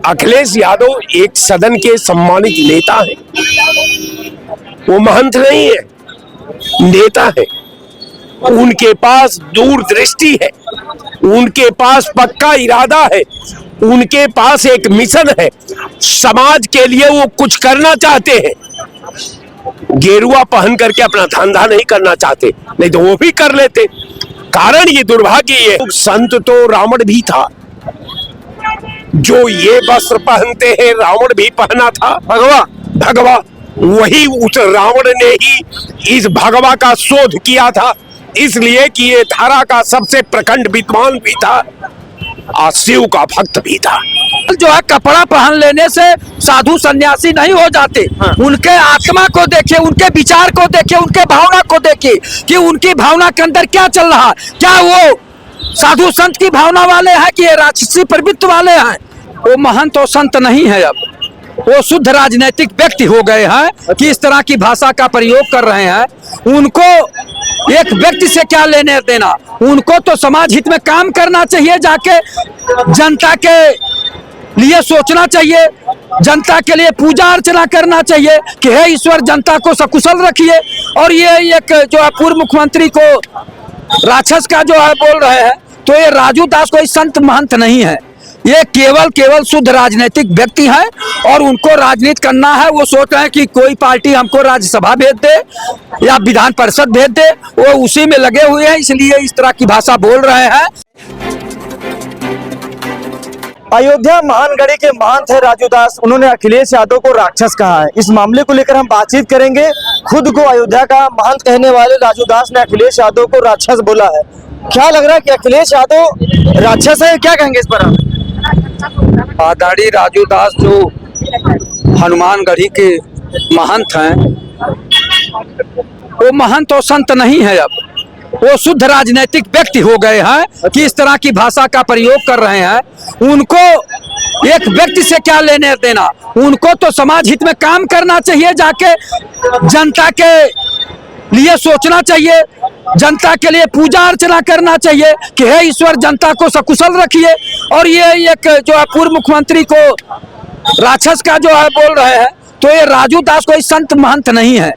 अखिलेश यादव एक सदन के सम्मानित नेता हैं। वो महंत नहीं है, नेता है। उनके पास दूरदृष्टि है, उनके पास पक्का इरादा है, उनके पास एक मिशन है। समाज के लिए वो कुछ करना चाहते हैं। गेरुआ पहन करके अपना धंधा नहीं करना चाहते, नहीं तो वो भी कर लेते। कारण ये दुर्भाग्य ये संत तो रावण भी था। जो ये वस्त्र पहनते हैं रावण भी पहना था। भगवा वही उस रावण ने ही इस भगवा का शोध किया था, इसलिए कि ये धारा का सबसे प्रखंड विद्वान भी था और शिव का भक्त भी था। जो है कपड़ा पहन लेने से साधु सन्यासी नहीं हो जाते। उनके आत्मा को देखिए, उनके विचार को देखिए, उनके भावना को देखिए कि उनकी भावना के अंदर क्या चल रहा है। क्या वो साधु संत की भावना वाले हैं कि ये राजसी प्रवृत्ति वाले हैं? वो महंत और संत नहीं है, अब वो शुद्ध राजनीतिक व्यक्ति हो गए हैं कि इस तरह की भाषा का प्रयोग कर रहे हैं। उनको एक व्यक्ति से क्या लेने देना, उनको तो समाज हित में काम करना चाहिए, जाके जनता के लिए सोचना चाहिए, जनता के लिए पूजा अर्चना करना चाहिए कि हे ईश्वर जनता को सकुशल रखिए। और ये एक जो है पूर्व मुख्यमंत्री को राक्षस का जो है बोल रहे हैं, तो ये राजू दास कोई संत महंत नहीं है। ये केवल शुद्ध राजनीतिक व्यक्ति है और उनको राजनीति करना है। वो सोच रहे हैं कि कोई पार्टी हमको राज्यसभा भेज दे या विधान परिषद भेज दे, वो उसी में लगे हुए हैं, इसलिए इस तरह की भाषा बोल रहे हैं। अयोध्या महानगढ़ी के महंत है राजू दास। उन्होंने अखिलेश यादव को राक्षस कहा है। इस मामले को लेकर हम बातचीत करेंगे। खुद को अयोध्या का महंत कहने वाले राजू दास ने अखिलेश यादव को राक्षस बोला है। क्या लग रहा है कि अखिलेश यादव राक्षस है? क्या कहेंगे इस पर? आदरणीय राजू दास जो हनुमानगढ़ी के महंत हैं, वो महंत और संत नहीं है, अब वो शुद्ध राजनीतिक व्यक्ति हो गए हैं कि इस तरह की भाषा का प्रयोग कर रहे हैं। उनको एक व्यक्ति से क्या लेने देना, उनको तो समाज हित में काम करना चाहिए, जाके जनता के लिए सोचना चाहिए, जनता के लिए पूजा अर्चना करना चाहिए कि हे ईश्वर जनता को सकुशल रखिए। और ये एक जो है पूर्व मुख्यमंत्री को राक्षस का जो है बोल रहे हैं, तो ये राजू दास कोई संत महंत नहीं है।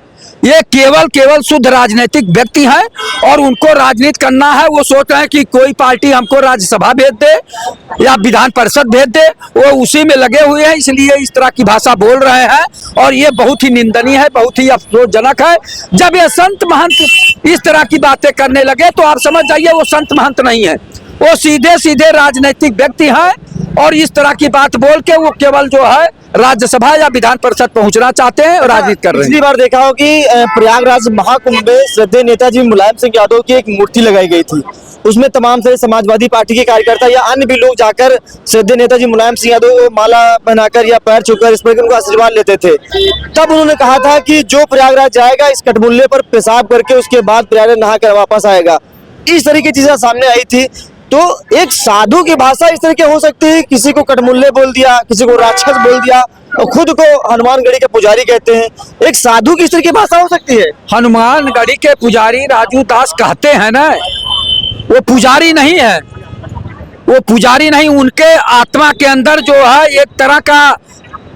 ये केवल शुद्ध राजनीतिक व्यक्ति हैं और उनको राजनीति करना है। वो सोच रहे हैं कि कोई पार्टी हमको राज्यसभा भेज दे या विधान परिषद भेज दे, वो उसी में लगे हुए हैं, इसलिए इस तरह की भाषा बोल रहे हैं। और ये बहुत ही निंदनीय है, बहुत ही अफसोसजनक है। जब ये संत महंत इस तरह की बातें करने लगे तो आप समझ जाइए वो संत महंत नहीं है, वो सीधे राजनीतिक व्यक्ति हैं और इस तरह की बात बोल के वो केवल जो है राज्यसभा या विधान परिषद पहुंचना चाहते हैं और राजनीति कर रहे हैं। पिछली बार देखा हो कि प्रयागराज महाकुंभ में श्रद्धेय नेताजी मुलायम सिंह यादव की एक मूर्ति लगाई गई थी। उसमें तमाम सारे समाजवादी पार्टी के कार्यकर्ता या अन्य भी लोग जाकर श्रद्धेय नेताजी मुलायम सिंह यादव को माला पहनाकर या पैर छूकर इस पर उनको आशीर्वाद लेते थे। तब उन्होंने कहा था कि जो प्रयागराज जाएगा इस कटमुल्ले पर पेशाब करके उसके बाद प्रयागराज नहाकर वापस आएगा। इस तरह की चीजें सामने आई थी। तो एक साधु की भाषा इस तरह की हो सकती है, किसी को कटमुल्ले बोल दिया, किसी को राक्षस बोल दिया और खुद को हनुमानगढ़ी के पुजारी कहते हैं। एक साधु की इस तरह की भाषा हो सकती है? हनुमानगढ़ी के पुजारी राजू दास कहते हैं ना, वो पुजारी नहीं है, वो पुजारी नहीं, उनके आत्मा के अंदर जो है एक तरह का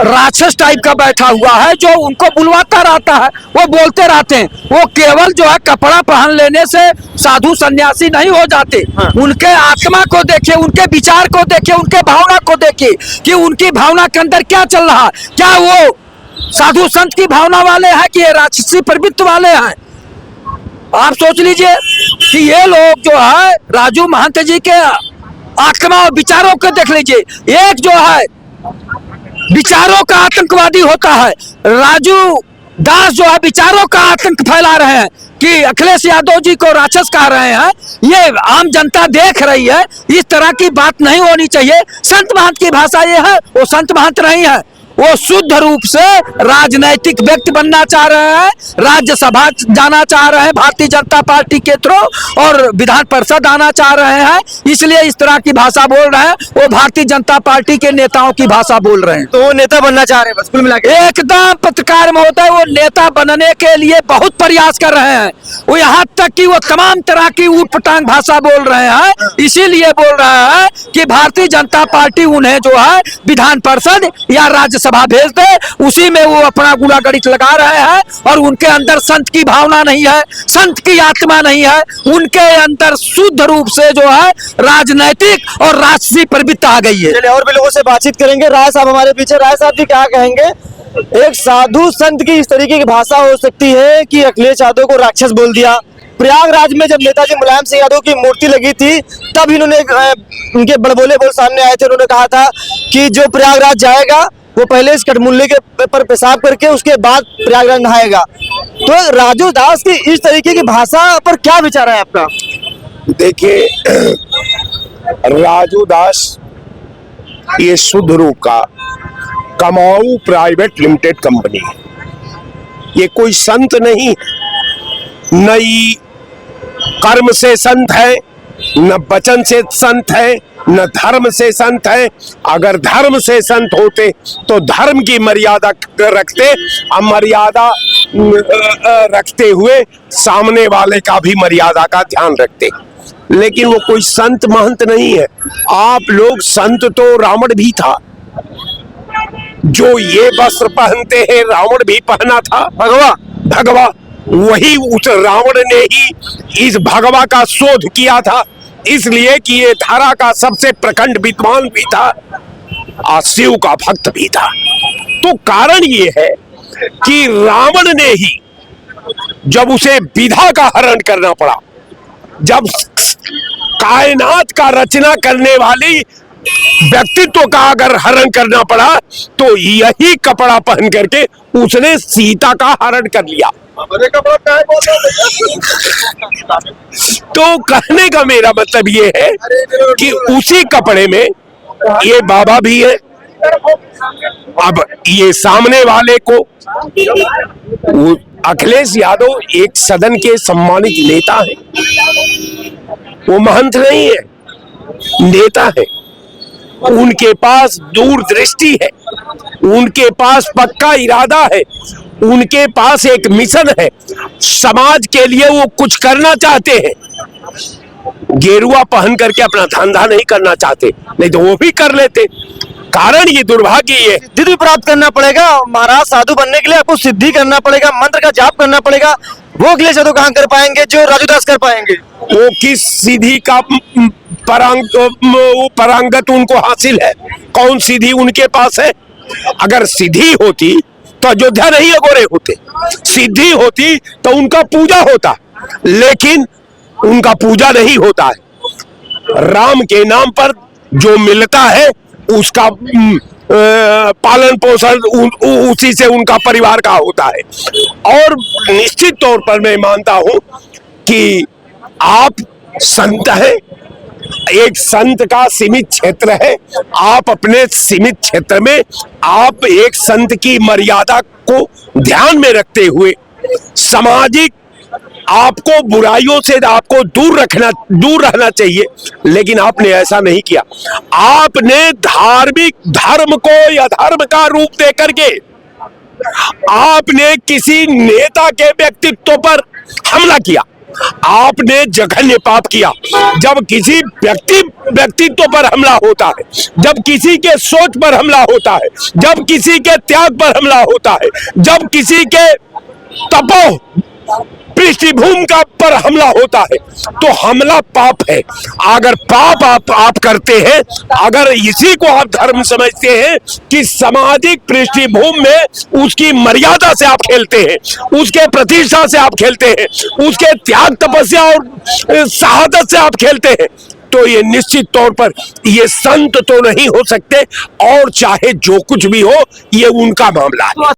राक्षस टाइप का बैठा हुआ है जो उनको बुलवाता रहता है, वो बोलते रहते हैं। वो केवल जो है कपड़ा पहन लेने से साधु सन्यासी नहीं हो जाते। उनके आत्मा को देखिए, उनके विचार को देखिए, उनके भावना को देखिए कि उनकी भावना के अंदर क्या चल रहा है। क्या वो साधु संत की भावना वाले हैं कि ये राक्षसी प्रवृत्ति वाले हैं? आप सोच लीजिए कि ये लोग जो है राजू महंत जी के आत्मा और विचारों को देख लीजिए। एक जो है विचारों का आतंकवादी होता है, राजू दास जो है विचारों का आतंक फैला रहे हैं कि अखिलेश यादव जी को राक्षस कह रहे हैं। ये आम जनता देख रही है, इस तरह की बात नहीं होनी चाहिए। संत महंत की भाषा ये है, वो संत महंत नहीं है, वो शुद्ध रूप से राजनैतिक व्यक्ति बनना चाह रहे हैं, राज्यसभा जाना चाह रहे हैं भारतीय जनता पार्टी के थ्रू, और विधान परिषद आना चाह रहे हैं, इसलिए इस तरह की भाषा बोल रहे हैं। वो भारतीय जनता पार्टी के नेताओं की भाषा बोल रहे हैं। तो वो नेता बनना चाह रहे हैं बस कुल मिला के। एकदम पत्रकार महोदय, वो नेता बनने के लिए बहुत प्रयास कर रहे हैं। वो यहाँ तक कि वो तमाम तरह की ऊटपटांग भाषा बोल रहे हैं, इसीलिए बोल रहे हैं कि भारतीय जनता पार्टी उन्हें जो है विधान परिषद या राज्यसभा भेज दे। उसी में वो अपना गुणा गणित लगा रहे हैं, और उनके अंदर संत की भावना नहीं है, संत की आत्मा नहीं है। उनके अंदर शुद्ध रूप से जो है राजनैतिक और राजसी प्रवृत्ति आ गई है। चलिए और भी लोगों से बातचीत करेंगे। राय साहब हमारे पीछे। राय साहब जी क्या कहेंगे? एक साधु संत की इस तरीके की भाषा हो सकती है कि अखिलेश यादव को राक्षस बोल दिया। प्रयागराज में जब नेताजी मुलायम सिंह यादव की मूर्ति लगी थी तब इन्होंने उनके बड़बोले बोल सामने आए थे। उन्होंने कहा था कि जो प्रयागराज जाएगा वो पहले इस कटमुल्ले के पर पेशाब करके उसके बाद प्रयागराज नहाएगा। तो राजू दास की इस तरीके की भाषा पर क्या विचार है आपका? देखिए, राजू दास ये शुद्ध रूप का कमाऊ प्राइवेट लिमिटेड कंपनी है। ये कोई संत नहीं, न ही कर्म से संत है, न वचन से संत है, न धर्म से संत है। अगर धर्म से संत होते तो धर्म की मर्यादा रखते, मर्यादा रखते हुए सामने वाले का भी मर्यादा का ध्यान रखते। लेकिन वो कोई संत महंत नहीं है। आप लोग, संत तो रावण भी था, जो ये वस्त्र पहनते हैं रावण भी पहना था। भगवा वही उस रावण ने ही इस भगवा का शोध किया था, इसलिए कि ये धारा का सबसे प्रखंड विद्वान भी था और शिव का भक्त भी था। तो कारण ये है कि रावण ने ही जब उसे विधा का हरण करना पड़ा, जब कायनात का रचना करने वाली व्यक्तित्व का अगर हरण करना पड़ा, तो यही कपड़ा पहन करके उसने सीता का हरण कर लिया। तो कहने का मेरा मतलब ये है कि उसी कपड़े में ये बाबा भी है। अब ये सामने वाले को, अखिलेश यादव एक सदन के सम्मानित नेता है, वो महंत नहीं है, नेता है। उनके पास दूरदृष्टि है, उनके पास पक्का इरादा है, उनके पास एक मिशन है। समाज के लिए वो कुछ करना चाहते हैं। गेरुआ पहन करके अपना धंधा नहीं करना चाहते, नहीं तो वो भी कर लेते। कारण ये दुर्भाग्य ये सिद्धि भी प्राप्त करना पड़ेगा महाराज। साधु बनने के लिए आपको सिद्धि करना पड़ेगा, मंत्र का जाप करना पड़ेगा। वो अखिलेश यादव कहाँ कर पाएंगे जो राजू दास कर पाएंगे? वो किस सिद्धि का परांगत उनको हासिल है? कौन सिद्धि उनके पास है? अगर सिद्धि होती तो अयोध्या नहीं अगोरे होते, सिद्धि होती तो उनका पूजा होता, लेकिन उनका पूजा नहीं होता है। राम के नाम पर जो मिलता है उसका पालन पोषण उसी से उनका परिवार का होता है। और निश्चित तौर पर मैं मानता हूं कि आप संत हैं, एक संत का सीमित क्षेत्र है। आप अपने सीमित क्षेत्र में आप एक संत की मर्यादा को ध्यान में रखते हुए सामाजिक, आपको बुराइयों से आपको दूर रहना चाहिए, लेकिन आपने ऐसा नहीं किया। आपने धार्मिक धर्म को या धर्म का रूप दे करके आपने किसी नेता के व्यक्तित्व पर हमला किया, आपने जघन्य पाप किया। जब किसी व्यक्तित्व पर हमला होता है, जब किसी के सोच पर हमला होता है, जब किसी के त्याग पर हमला होता है, जब किसी के तपो पृष्ठभूमि का पर हमला होता है, तो हमला पाप है। अगर पाप आप करते हैं, अगर इसी को आप धर्म समझते हैं कि सामाजिक पृष्ठभूमि में उसकी मर्यादा से आप खेलते हैं, उसके प्रतिष्ठा से आप खेलते हैं, उसके त्याग तपस्या और शहादत से आप खेलते हैं, तो ये निश्चित तौर पर ये संत तो नहीं हो सकते, और चाहे जो कुछ भी हो ये उनका मामला है।